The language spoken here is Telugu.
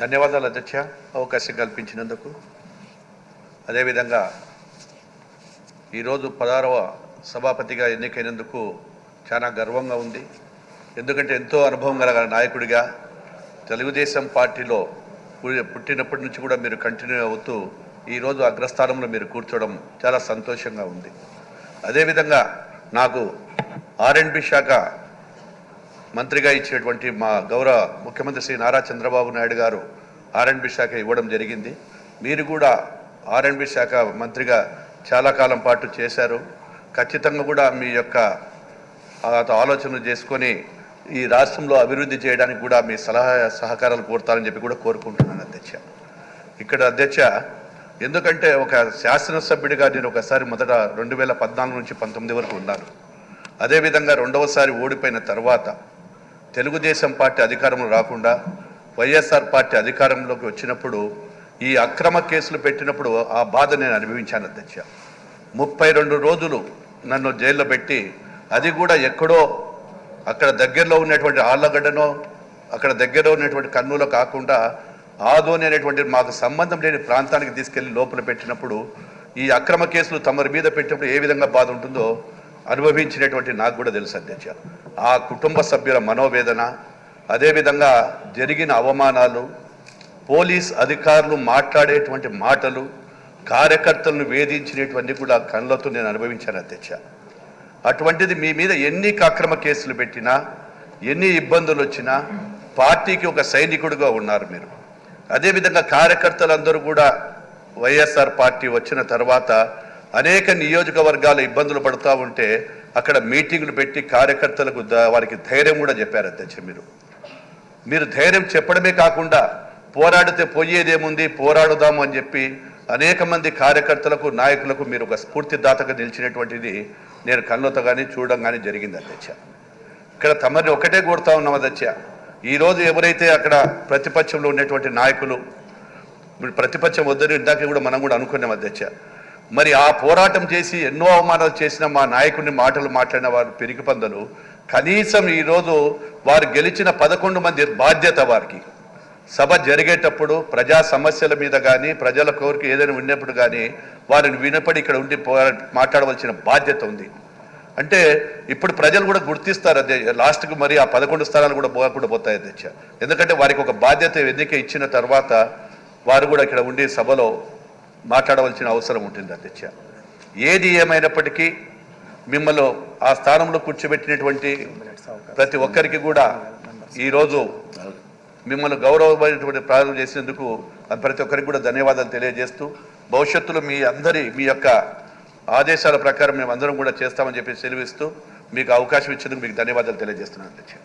ధన్యవాదాలు అధ్యక్ష, అవకాశం కల్పించినందుకు. అదేవిధంగా ఈరోజు 16వ సభాపతిగా ఎన్నికైనందుకు చాలా గర్వంగా ఉంది. ఎందుకంటే ఎంతో అనుభవం గల నాయకుడిగా తెలుగుదేశం పార్టీలో పుట్టినప్పటి నుంచి కూడా మీరు కంటిన్యూ అవుతూ ఈరోజు అగ్రస్థానంలో మీరు కూర్చోవడం చాలా సంతోషంగా ఉంది. అదేవిధంగా నాకు ఆర్ఎండ్బి శాఖ మంత్రిగా ఇచ్చినటువంటి మా గౌరవ ముఖ్యమంత్రి శ్రీ నారా చంద్రబాబు నాయుడు గారు ఆర్ఎండ్బి శాఖ ఇవ్వడం జరిగింది. మీరు కూడా ఆర్ఎండ్బి శాఖ మంత్రిగా చాలా కాలం పాటు చేశారు. ఖచ్చితంగా కూడా మీ యొక్క ఆలోచనలు చేసుకొని ఈ రాష్ట్రంలో అభివృద్ధి చేయడానికి కూడా మీ సలహా సహకారాలు కోరుతారని చెప్పి కూడా కోరుకుంటున్నాను అధ్యక్ష. ఇక్కడ అధ్యక్ష, ఎందుకంటే ఒక శాసనసభ్యుడిగా నేను ఒకసారి మొదట 2014 నుంచి 19 వరకు ఉన్నాను. అదేవిధంగా రెండవసారి ఓడిపోయిన తర్వాత తెలుగుదేశం పార్టీ అధికారంలో రాకుండా వైఎస్ఆర్ పార్టీ అధికారంలోకి వచ్చినప్పుడు ఈ అక్రమ కేసులు పెట్టినప్పుడు ఆ బాధ నేను అనుభవించాను అధ్యక్ష. 32 రోజులు నన్ను జైల్లో పెట్టి, అది కూడా ఎక్కడో అక్కడ దగ్గరలో ఉన్నటువంటి ఆళ్లగడ్డనో అక్కడ దగ్గరలో ఉన్నటువంటి కర్నూలు కాకుండా ఆదోని అనేటువంటి మాకు సంబంధం లేని ప్రాంతానికి తీసుకెళ్లి లోపల పెట్టినప్పుడు ఈ అక్రమ కేసులు తమరి మీద పెట్టినప్పుడు ఏ విధంగా బాధ ఉంటుందో అనుభవించినటువంటి నాకు కూడా తెలుసు అధ్యక్ష. ఆ కుటుంబ సభ్యుల మనోవేదన, అదేవిధంగా జరిగిన అవమానాలు, పోలీస్ అధికారులు మాట్లాడేటువంటి మాటలు, కార్యకర్తలను వేధించినటువంటి కూడా కళ్ళతో నేను అనుభవించాను అధ్యక్ష. అటువంటిది మీ మీద ఎన్ని అక్రమ కేసులు పెట్టినా, ఎన్ని ఇబ్బందులు వచ్చినా పార్టీకి ఒక సైనికుడిగా ఉన్నారు మీరు. అదేవిధంగా కార్యకర్తలందరూ కూడా వైఎస్ఆర్ పార్టీ వచ్చిన తర్వాత అనేక నియోజకవర్గాల ఇబ్బందులు పడుతూ ఉంటే అక్కడ మీటింగులు పెట్టి కార్యకర్తలకు వారికి ధైర్యం కూడా చెప్పారు అధ్యక్ష. మీరు ధైర్యం చెప్పడమే కాకుండా పోరాడితే పోయేదేముంది, పోరాడుదాము అని చెప్పి అనేక మంది కార్యకర్తలకు నాయకులకు మీరు ఒక స్ఫూర్తిదాతగా నిలిచినటువంటిది నేను కళ్ళతో కానీ చూడడం కానీ జరిగింది అధ్యక్ష. ఇక్కడ తమరిని ఒకటే కోరుతా ఉన్నాం అధ్యక్ష, ఈరోజు ఎవరైతే అక్కడ ప్రతిపక్షంలో ఉన్నటువంటి నాయకులు, ప్రతిపక్షం వద్దని ఇందాక కూడా మనం కూడా అనుకున్నాం అధ్యక్ష. మరి ఆ పోరాటం చేసి ఎన్నో అవమానాలు చేసిన మా నాయకుడిని మాటలు మాట్లాడిన వారు పిరికి పందలు, కనీసం ఈరోజు వారు గెలిచిన 11 మంది బాధ్యత వారికి సభ జరిగేటప్పుడు ప్రజా సమస్యల మీద కానీ ప్రజల కోరిక ఏదైనా ఉన్నప్పుడు కానీ వారిని వినపడి ఇక్కడ ఉండి మాట్లాడవలసిన బాధ్యత ఉంది. అంటే ఇప్పుడు ప్రజలు కూడా గుర్తిస్తారు అధ్యక్ష. లాస్ట్కి మరి ఆ 11 స్థానాలు కూడా పోకుండా పోతాయి అధ్యక్ష. ఎందుకంటే వారికి ఒక బాధ్యత ఎన్నిక ఇచ్చిన తర్వాత వారు కూడా ఇక్కడ ఉండి సభలో మాట్లాడవలసిన అవసరం ఉంటుంది అధ్యక్ష. ఏది ఏమైనప్పటికీ మిమ్మల్ని ఆ స్థానంలో కూర్చోబెట్టినటువంటి ప్రతి ఒక్కరికి కూడా ఈరోజు మిమ్మల్ని గౌరవమైనటువంటి ప్రారంభం చేసినందుకు ప్రతి ఒక్కరికి కూడా ధన్యవాదాలు తెలియజేస్తూ, భవిష్యత్తులో మీ యొక్క ఆదేశాల ప్రకారం మేము అందరం కూడా చేస్తామని చెప్పి సెలవిస్తూ మీకు అవకాశం ఇచ్చేందుకు మీకు ధన్యవాదాలు తెలియజేస్తున్నాను అధ్యక్ష.